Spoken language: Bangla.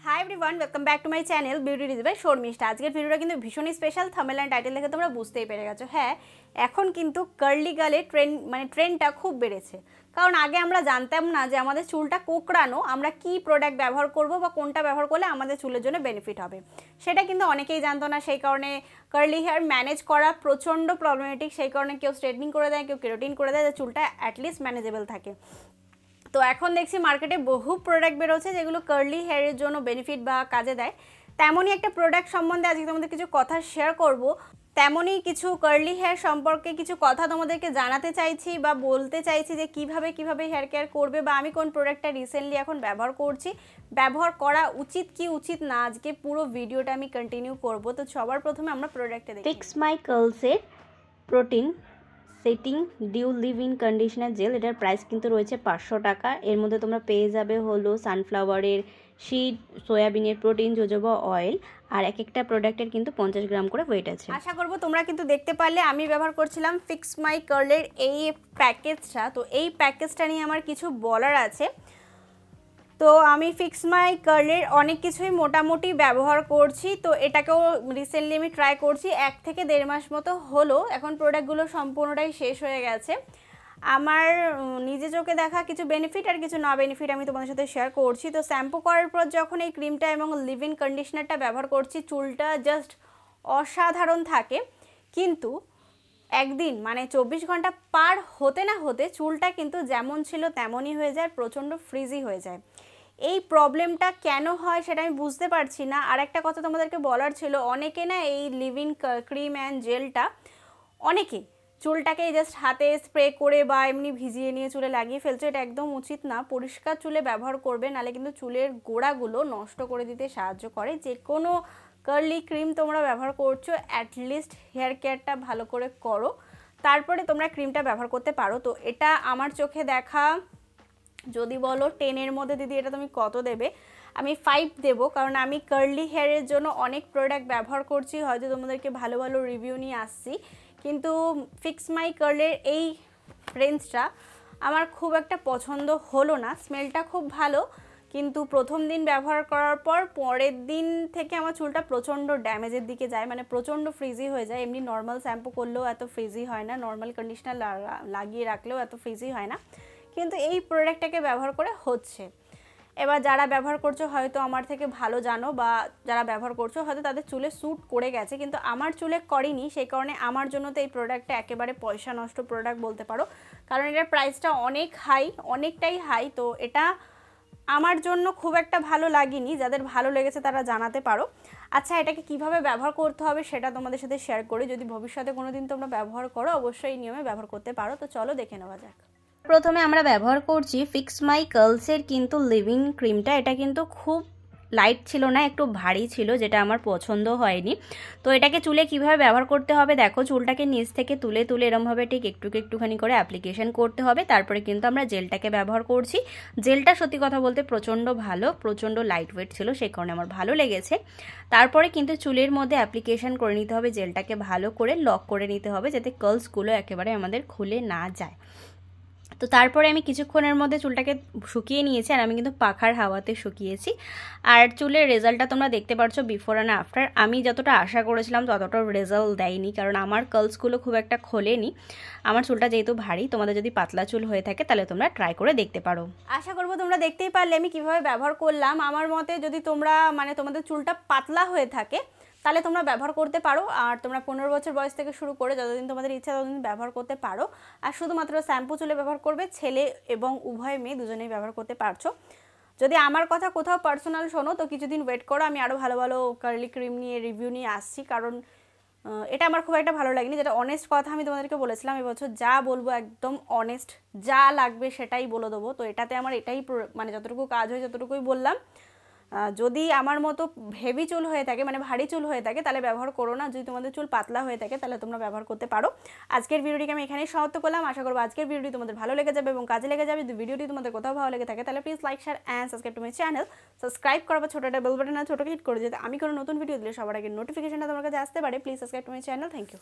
High everyone welcome back to my channel beauty Riz by Sharmistha. আজকের ভিডিওটা কিন্তু ভীষণই স্পেশাল। থাম্বনেল এন্ড টাইটেল দেখে তোমরা বুঝতেই পেরে গেছো। হ্যাঁ, এখন কিন্তু কার্লি গালে ট্রেন্ডটা খুব বেড়েছে। কারণ আগে আমরা জানতাম না যে আমাদের চুলটা কোঁকড়ানো আমরা কি প্রোডাক্ট ব্যবহার করব বা কোনটা ব্যবহার করলে আমাদের চুলের জন্য বেনিফিট হবে, সেটা কিন্তু অনেকেই জানতো না। সেই কারণে কার্লি হেয়ার ম্যানেজ করা প্রচণ্ড প্রবলেমেটিক। সেই কারণে কেউ স্ট্রেটনিং করে দেয়, কেউ কেরাটিন করে দেয়, যে চুলটা অ্যাটলিস্ট ম্যানেজেবল থাকে। তো এখন দেখছি মার্কেটে বহু প্রোডাক্ট বেরোচ্ছে যেগুলো কার্লি হেয়ারের জন্য বেনিফিট বা কাজে দেয়। তেমনই একটা প্রোডাক্ট সম্বন্ধে আজকে তোমাদের কিছু কথা শেয়ার করব। তেমনই কিছু কার্লি হেয়ার সম্পর্কে কিছু কথা তোমাদেরকে জানাতে চাইছি বা বলতে চাইছি যে কিভাবে হেয়ার কেয়ার করবে, বা আমি কোন প্রোডাক্টটা রিসেন্টলি এখন ব্যবহার করছি, ব্যবহার করা উচিত কি উচিত না, আজকে পুরো ভিডিওটা আমি কন্টিনিউ করব। তো সবার প্রথমে আমরা প্রোডাক্টটা দেখি। ফিক্স মাই কার্লসের protein setting dew leave in conditioner gel, এটার প্রাইস কিন্তু রয়েছে 500 টাকা। এর মধ্যে তোমরা পেয়ে যাবে হলো সানফ্লাওয়ারের শিট, সয়াবিনের প্রোটিন, জোজোবা অয়েল, আর এক একটা প্রোডাক্টের কিন্তু 50 গ্রাম করে ওয়েট আছে। আশা করবো তোমরা কিন্তু দেখতে পারলে আমি ব্যবহার করছিলাম ফিক্স মাই কার্লের এই প্যাকেজটা। তো এই প্যাকেজটা নিয়ে আমার কিছু বলার আছে। তো আমি ফিক্স মাই কার্লের অনেক কিছুই মোটামুটি ব্যবহার করছি। তো এটাকেও রিসেন্টলি আমি ট্রাই করছি, 1 থেকে 1.5 মাস মতো হলো। এখন প্রোডাক্টগুলো সম্পূর্ণটাই শেষ হয়ে গেছে। আমার নিজে চোখে দেখা কিছু বেনিফিট আর কিছু না বেনিফিট আমি তোমাদের সাথে শেয়ার করছি। তো শ্যাম্পু করার পর যখন এই ক্রিমটা এবং লিভ ইন কন্ডিশনারটা ব্যবহার করছি, চুলটা জাস্ট অসাধারণ থাকে। কিন্তু একদিন মানে 24 ঘন্টা পার হতে না হতে চুলটা কিন্তু যেমন ছিল তেমনই হয়ে যায়, প্রচণ্ড ফ্রিজি হয়ে যায়। এই প্রবলেমটা কেন হয় সেটা আমি বুঝতে পারছি না। আর একটা কথা তোমাদেরকে বলার ছিল, অনেকে না এই লিভ ইন ক্রিম অ্যান্ড জেলটা অনেকে চুলটাকে জাস্ট হাতে স্প্রে করে বা এমনি ভিজিয়ে নিয়ে চুলে লাগিয়ে ফেলছে। এটা একদম উচিত না। পরিষ্কার চুলে ব্যবহার করবে, নাহলে কিন্তু চুলের গোড়াগুলো নষ্ট করে দিতে সাহায্য করে। যে কোনো কার্লি ক্রিম তোমরা ব্যবহার করছো, অ্যাটলিস্ট হেয়ার কেয়ারটা ভালো করে করো, তারপরে তোমরা ক্রিমটা ব্যবহার করতে পারো। তো এটা আমার চোখে দেখা, যদি বলো 10-এর মধ্যে দিদি এটা তুমি কত দেবে, আমি 5 দেবো। কারণ আমি কার্লি হেয়ারের জন্য অনেক প্রোডাক্ট ব্যবহার করছি, হয়তো তোমাদেরকে ভালো ভালো রিভিউ নিয়ে আসছি, কিন্তু ফিক্স মাই কার্লের এই রেঞ্জটা আমার খুব একটা পছন্দ হলো না। স্মেলটা খুব ভালো, কিন্তু প্রথম দিন ব্যবহার করার পর পরের দিন থেকে আমার চুলটা প্রচণ্ড ড্যামেজের দিকে যায়, মানে প্রচণ্ড ফ্রিজি হয়ে যায়। এমনি নর্মাল শ্যাম্পু করলেও এত ফ্রিজি হয় না, নর্মাল কন্ডিশনার লাগিয়ে রাখলেও এত ফ্রিজি হয় না, কিন্তু এই প্রোডাক্টটাকে ব্যবহার করে হচ্ছে। এবার যারা ব্যবহার করছো হয়তো আমার থেকে ভালো জানো, বা যারা ব্যবহার করছো হয়তো তাদের চুলে স্যুট করে গেছে, কিন্তু আমার চুলে করেনি। সেই কারণে আমার জন্য তো এই প্রোডাক্টটা একেবারে পয়সা নষ্ট প্রোডাক্ট বলতে পারো, কারণ এটার প্রাইসটা অনেক হাই, অনেকটাই হাই। তো এটা আমার জন্য খুব একটা ভালো লাগেনি। যাদের ভালো লেগেছে তারা জানাতে পারো। আচ্ছা, এটাকে কিভাবে ব্যবহার করতে হবে সেটা তোমাদের সাথে শেয়ার করি। যদি ভবিষ্যতে কোনো দিন তোমরা ব্যবহার করো, অবশ্যই এই নিয়মে ব্যবহার করতে পারো। তো চলো দেখে নেওয়া যাক। প্রথমে আমরা ব্যবহার করছি ফিক্স মাই কার্লসের কিন্তু লিভিং ক্রিমটা। এটা কিন্তু খুব লাইট ছিল না, একটু ভারী ছিল, যেটা আমার পছন্দ হয়নি। তো এটাকে চুলে কিভাবে ব্যবহার করতে হবে দেখো, চুলটাকে নিচ থেকে তুলে তুলে এরমভাবে ঠিক একটুখানি করে অ্যাপ্লিকেশন করতে হবে। তারপরে কিন্তু আমরা জেলটাকে ব্যবহার করছি। জেলটা সত্যি কথা বলতে প্রচণ্ড ভালো, প্রচণ্ড লাইট ওয়েট ছিল, সেই কারণে আমার ভালো লেগেছে। তারপরে কিন্তু চুলের মধ্যে অ্যাপ্লিকেশন করে নিতে হবে, জেলটাকে ভালো করে লক করে নিতে হবে যাতে কার্লসগুলো একেবারে আমাদের খুলে না যায়। তো তারপরে আমি কিছুক্ষণের মধ্যে চুলটাকে শুকিয়ে নিয়েছি, আর আমি কিন্তু পাখার হাওয়াতে শুকিয়েছি। আর চুলের রেজাল্টটা তোমরা দেখতে পাচ্ছ বিফোর অ্যান্ড আফটার। আমি যতটা আশা করেছিলাম ততটা রেজাল্ট দেয়নি, কারণ আমার কার্লসগুলো খুব একটা খোলেনি। আমার চুলটা যেহেতু ভারী, তোমাদের যদি পাতলা চুল হয়ে থাকে তাহলে তোমরা ট্রাই করে দেখতে পারো। আশা করবো তোমরা দেখতেই পারলে আমি কিভাবে ব্যবহার করলাম। আমার মতে যদি তোমরা তোমাদের চুলটা পাতলা হয়ে থাকে তাহলে তোমরা ব্যবহার করতে পারো। আর তোমরা 15 বছর বয়স থেকে শুরু করে যতদিন তোমাদের ইচ্ছা ততদিন ব্যবহার করতে পারো। আর শুধুমাত্র শ্যাম্পু চুলে ব্যবহার করবে, ছেলে এবং উভয় মেয়ে দুজনেই ব্যবহার করতে পারছো। যদি আমার কথা কোথাও পার্সোনাল শোনো তো কিছুদিন ওয়েট করো, আমি আরও ভালো ভালো কার্লি ক্রিম নিয়ে রিভিউ নিয়ে আসছি। কারণ এটা আমার খুব একটা ভালো লাগেনি, যেটা অনেস্ট কথা আমি তোমাদেরকে বলেছিলাম। এবছর যা বলবো একদম অনেস্ট, যা লাগবে সেটাই বলে দেবো। তো এটাতে আমার এটাই যতটুকু কাজ হয় ততটুকুই বললাম। যদি আমার মতো হেভি চুল হয়ে থাকে, ভারী চুল হয়ে থাকে, তাহলে ব্যবহার করো না। যদি তোমাদের চুল পাতলা হয়ে থাকে তাহলে তোমরা ব্যবহার করতে পারো। আজকের ভিডিওটিকে আমি এখানেই সমাপ্ত করলাম। আশা করবো আজকের ভিডিওটি তোমাদের ভালো লেগে যাবে এবং কাজে লেগে যাবে। যদি ভিডিওটি তোমাদের কোথাও ভালো লেগে থাকে তাহলে please like, share and subscribe to my channel. Subscribe করো বা ছোটো একটা বেল বাটন ছোটো হিট করে, যাতে আমি কোনো নতুন ভিডিও দিলে সবার আগে নোটিফিকেশনটা তোমার কাছে আসতে পারে। Please subscribe to my channel. Thank you.